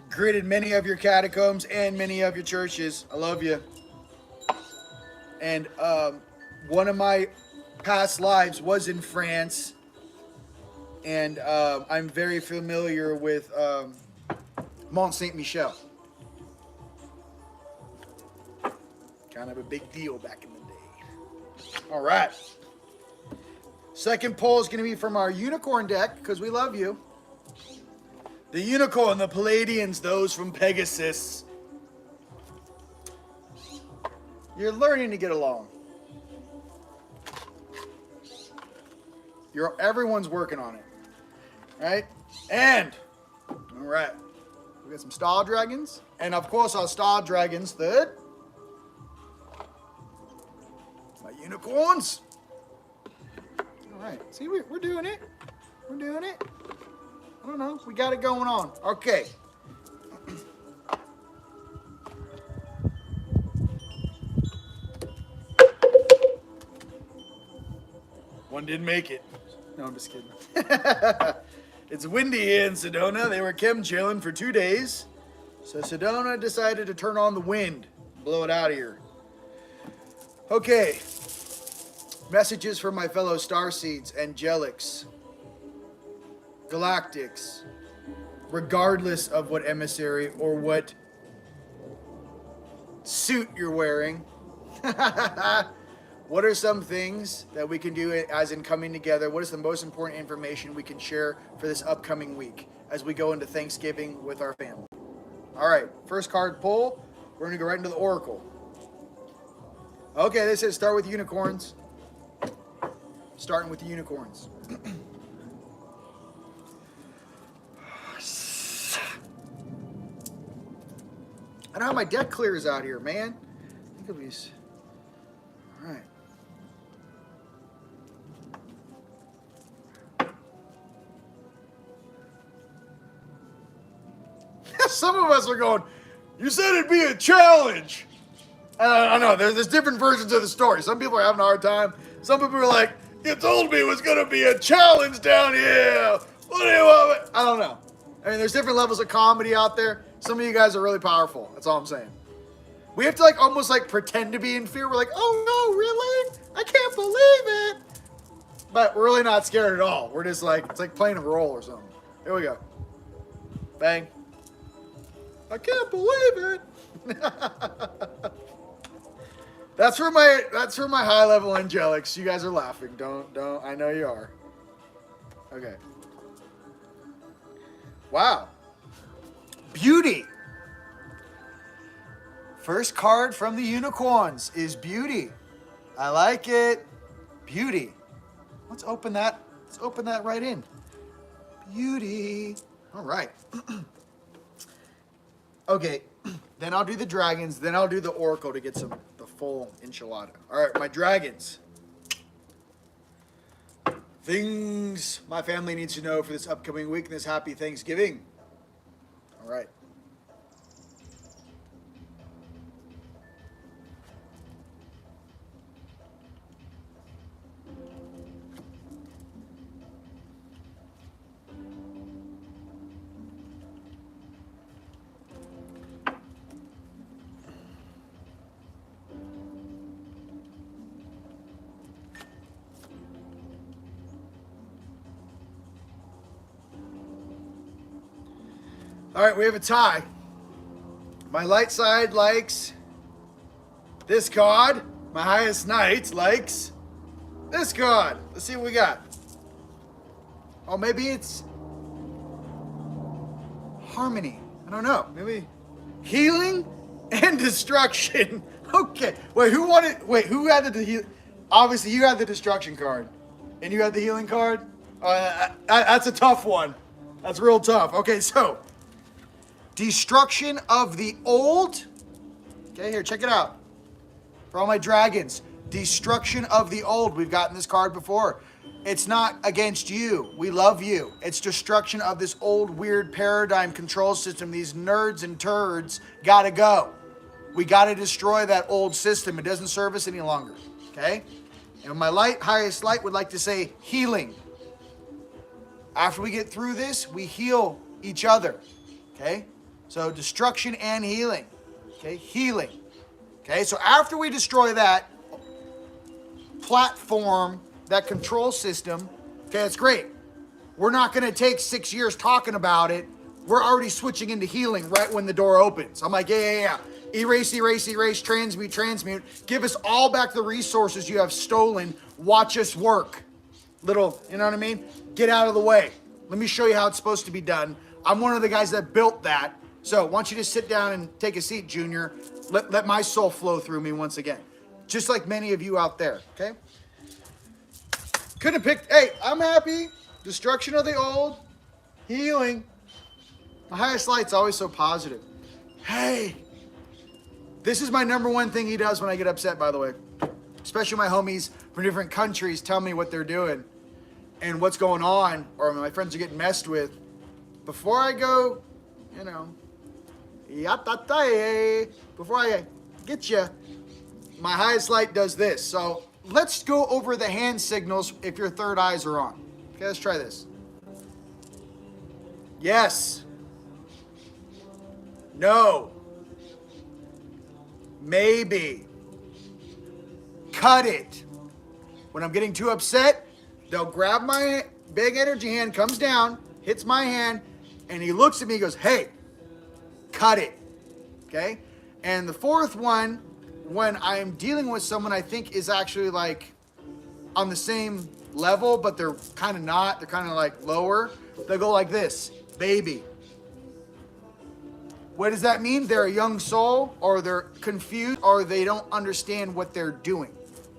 Gritted many of your catacombs and many of your churches. I love you. And one of my past lives was in France. And I'm very familiar with Mont Saint-Michel. Kind of a big deal back in the day. All right. Second pull is going to be from our unicorn deck, because we love you. The unicorn, the Palladians, those from Pegasus. You're learning to get along. Everyone's working on it. Right? And, all right. We got some Star Dragons. And of course our Star Dragons third. My unicorns. All right. See, we're doing it. We're doing it. I don't know. We got it going on. Okay. One didn't make it. No, I'm just kidding. It's windy here in Sedona. They were chemchilling for 2 days. So Sedona decided to turn on the wind. Blow it out of here. Okay. Messages from my fellow starseeds, angelics, galactics, regardless of what emissary or what suit you're wearing. What are some things that we can do as in coming together? What is the most important information we can share for this upcoming week as we go into Thanksgiving with our family? All right, first card pull. We're going to go right into the Oracle. Okay, this says start with unicorns. Starting with the unicorns. I don't know how my deck clears out here, man. I think it'll be... All right. Some of us are going, you said it'd be a challenge. I know, there's different versions of the story. Some people are having a hard time. Some people are like, you told me it was going to be a challenge down here. What do you want? I don't know. I mean, there's different levels of comedy out there. Some of you guys are really powerful. That's all I'm saying. We have to like almost like pretend to be in fear. We're like, oh no, really? I can't believe it. But we're really not scared at all. We're just like, it's like playing a role or something. Here we go. Bang. I can't believe it. That's for my high level angelics. You guys are laughing. Don't. I know you are. Okay. Wow. Beauty. First card from the unicorns is beauty. I like it. Beauty. Let's open that. Let's open that right in. Beauty. All right. Okay. Then I'll do the dragons. Then I'll do the oracle to get the full enchilada. All right, my dragons. Things my family needs to know for this upcoming week and this happy Thanksgiving. All right. All right, we have a tie. My light side likes this card. My highest knight likes this card. Let's see what we got. Oh, maybe it's harmony. I don't know. Maybe healing and destruction. Okay. Wait, who had the heal? Obviously, you had the destruction card. And you had the healing card? That's a tough one. That's real tough. Okay, so destruction of the old. Okay, here, check it out. For all my dragons, destruction of the old. We've gotten this card before. It's not against you. We love you. It's destruction of this old weird paradigm control system. These nerds and turds gotta go. We gotta destroy that old system. It doesn't serve us any longer. Okay? And my highest light would like to say healing. After we get through this, we heal each other. Okay? So destruction and healing. Okay, healing. Okay, so after we destroy that platform, that control system, okay, that's great. We're not going to take 6 years talking about it. We're already switching into healing right when the door opens. I'm like, yeah. Erase, erase, erase, transmute, transmute. Give us all back the resources you have stolen. Watch us work. Little, you know what I mean? Get out of the way. Let me show you how it's supposed to be done. I'm one of the guys that built that. So why don't you just sit down and take a seat, Junior. Let my soul flow through me once again. Just like many of you out there, okay? Couldn't have picked, hey, I'm happy. Destruction of the old, healing. My highest light's always so positive. Hey, this is my number one thing he does when I get upset, by the way. Especially my homies from different countries tell me what they're doing and what's going on, or my friends are getting messed with. Before I go, you know, before I get you, my highest light does this. So let's go over the hand signals if your third eyes are on. Okay, let's try this. Yes. No. Maybe. Cut it. When I'm getting too upset, they'll grab my big energy hand, comes down, hits my hand, and he looks at me and goes, hey, cut it. Okay? And the fourth one, when I'm dealing with someone I think is actually like on the same level, but they're kind of not, they're kind of like lower, they go like this, baby. What does that mean? They're a young soul, or they're confused, or they don't understand what they're doing.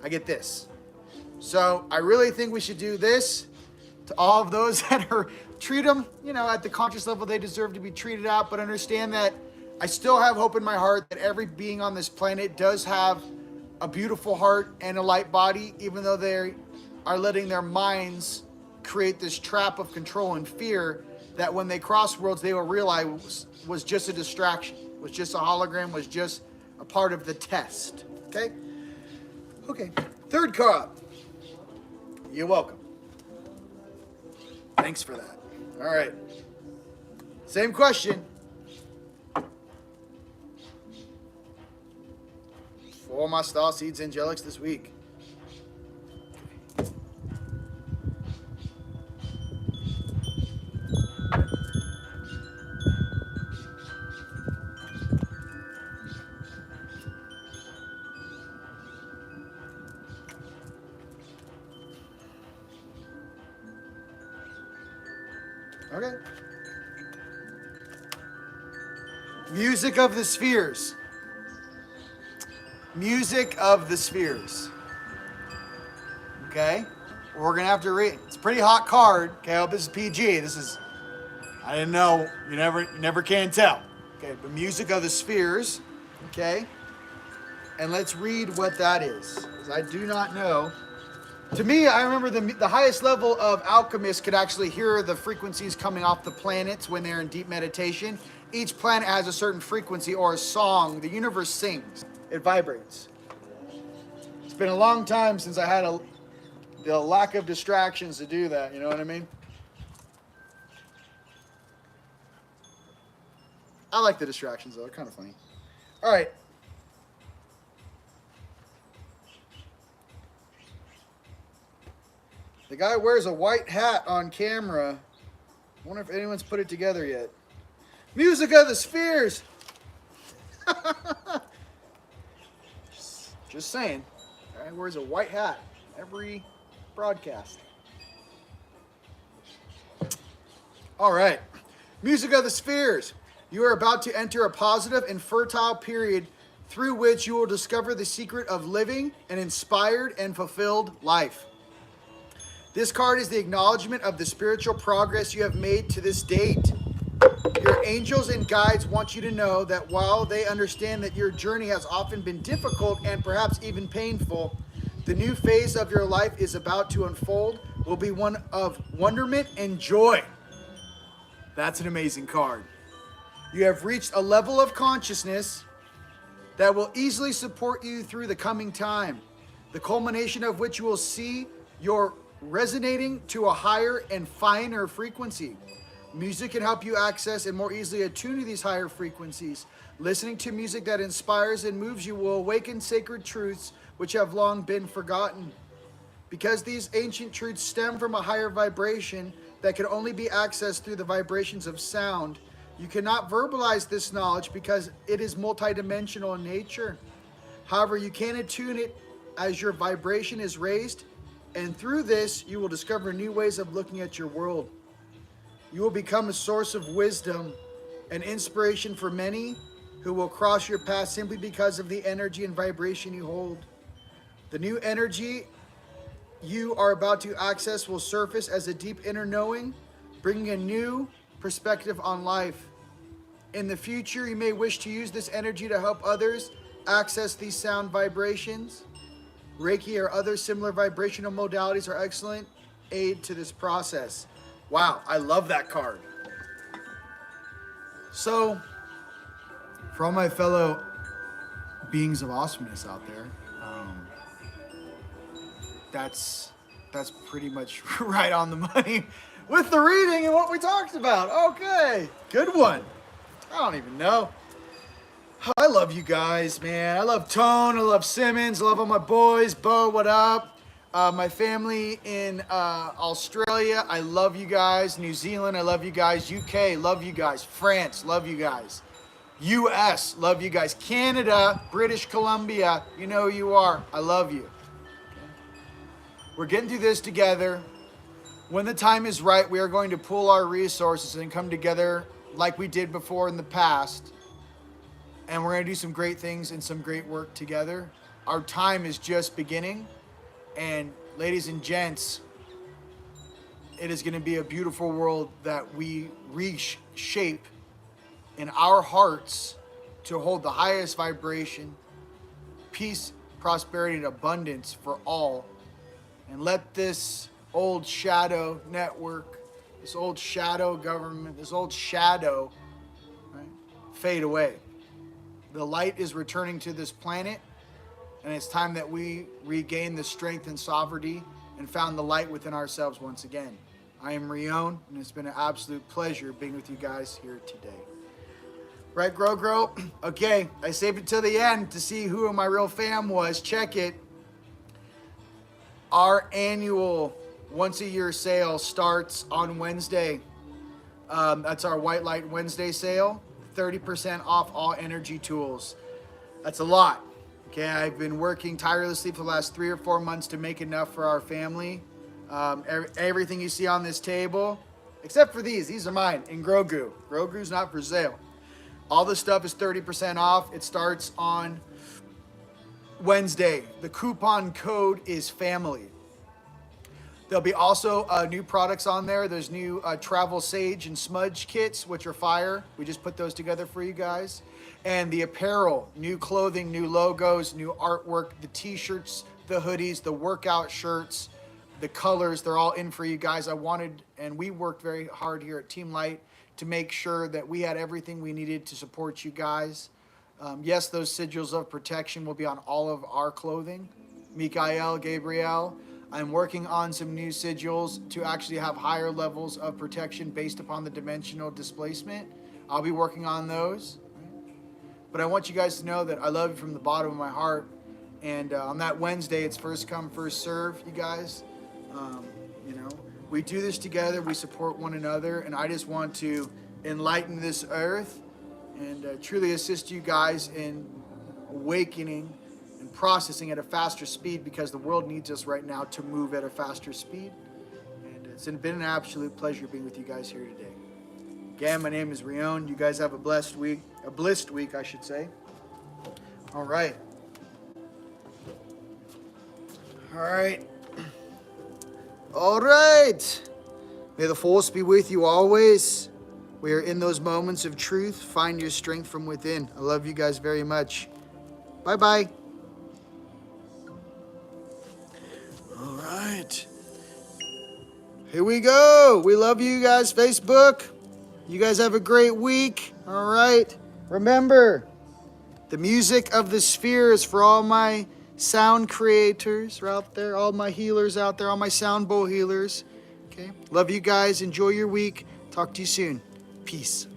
I get this. So I really think we should do this to all of those that are, treat them, you know, at the conscious level they deserve to be treated at, but understand that I still have hope in my heart that every being on this planet does have a beautiful heart and a light body, even though they are letting their minds create this trap of control and fear that when they cross worlds, they will realize was just a distraction, was just a hologram, was just a part of the test. Okay? Okay. Third card. You're welcome. Thanks for that. All right. Same question. For my star seeds angelics this week. Okay. Music of the spheres. Music of the spheres. Okay? We're going to have to read. It's a pretty hot card. Okay, I hope this is PG. This is, I didn't know. You never can tell. Okay, but music of the spheres. Okay? And let's read what that is. Because I do not know. To me, I remember the highest level of alchemists could actually hear the frequencies coming off the planets when they're in deep meditation. Each planet has a certain frequency or a song. The universe sings. It vibrates. It's been a long time since I had the lack of distractions to do that. You know what I mean? I like the distractions, though. They're kind of funny. All right. The guy wears a white hat on camera. I wonder if anyone's put it together yet. Music of the spheres. Just saying. The guy wears a white hat every broadcast. All right. Music of the spheres. You are about to enter a positive and fertile period through which you will discover the secret of living an inspired and fulfilled life. This card is the acknowledgement of the spiritual progress you have made to this date. Your angels and guides want you to know that while they understand that your journey has often been difficult and perhaps even painful, the new phase of your life is about to unfold will be one of wonderment and joy. That's an amazing card. You have reached a level of consciousness that will easily support you through the coming time, the culmination of which you will see your resonating to a higher and finer frequency. Music can help you access and more easily attune to these higher frequencies. Listening to music that inspires and moves you will awaken sacred truths which have long been forgotten. Because these ancient truths stem from a higher vibration that can only be accessed through the vibrations of sound, you cannot verbalize this knowledge because it is multidimensional in nature. However, you can attune it as your vibration is raised, and through this, you will discover new ways of looking at your world. You will become a source of wisdom and inspiration for many who will cross your path simply because of the energy and vibration you hold. The new energy you are about to access will surface as a deep inner knowing, bringing a new perspective on life. In the future, you may wish to use this energy to help others access these sound vibrations. Reiki or other similar vibrational modalities are excellent aid to this process. Wow, I love that card. So, for all my fellow beings of awesomeness out there, that's pretty much right on the money with the reading and what we talked about. Okay, good one. I don't even know. I love you guys, man. I love Tone. I love Simmons. I love all my boys. Bo, what up? My family in Australia, I love you guys. New Zealand, I love you guys. UK, love you guys. France, love you guys. US, love you guys. Canada, British Columbia, you know who you are. I love you. We're getting through this together. When the time is right, we are going to pool our resources and come together like we did before in the past. And we're going to do some great things and some great work together. Our time is just beginning. And ladies and gents, it is going to be a beautiful world that we reshape in our hearts to hold the highest vibration, peace, prosperity, and abundance for all. And let this old shadow network this old shadow government, this old shadow, right, fade away. The light is returning to this planet, and it's time that we regain the strength and sovereignty and found the light within ourselves once again. I am Rion, and it's been an absolute pleasure being with you guys here today. Right, Grow? Okay, I saved it till the end to see who my real fam was. Check it. Our annual once-a-year sale starts on Wednesday. That's our White Light Wednesday sale. 30% off all energy tools. That's a lot. Okay, I've been working tirelessly for the last 3 or 4 months to make enough for our family. Everything you see on this table, except for these are mine in Grogu. Grogu's not for sale. All this stuff is 30% off. It starts on Wednesday. The coupon code is family. There'll be also new products on there. There's new travel sage and smudge kits, which are fire. We just put those together for you guys. And the apparel, new clothing, new logos, new artwork, the t-shirts, the hoodies, the workout shirts, the colors, they're all in for you guys. I wanted, and we worked very hard here at Team Light to make sure that we had everything we needed to support you guys. Yes, those sigils of protection will be on all of our clothing. Mikael, Gabriel, I'm working on some new sigils to actually have higher levels of protection based upon the dimensional displacement. I'll be working on those. But I want you guys to know that I love you from the bottom of my heart. And on that Wednesday, it's first come, first serve, you guys. You know, we do this together. We support one another. And I just want to enlighten this earth and truly assist you guys in awakening and processing at a faster speed, because the world needs us right now to move at a faster speed. And it's been an absolute pleasure being with you guys here today. Again, my name is Rion. You guys have a blessed week. A blissed week, I should say. All right. All right. All right. May the force be with you always. We are in those moments of truth. Find your strength from within. I love you guys very much. Bye-bye. All right. Here we go. We love you guys, Facebook. You guys have a great week. All right. Remember, the music of the sphere is for all my sound creators out there, all my healers out there, all my sound bowl healers. Okay. Love you guys. Enjoy your week. Talk to you soon. Peace.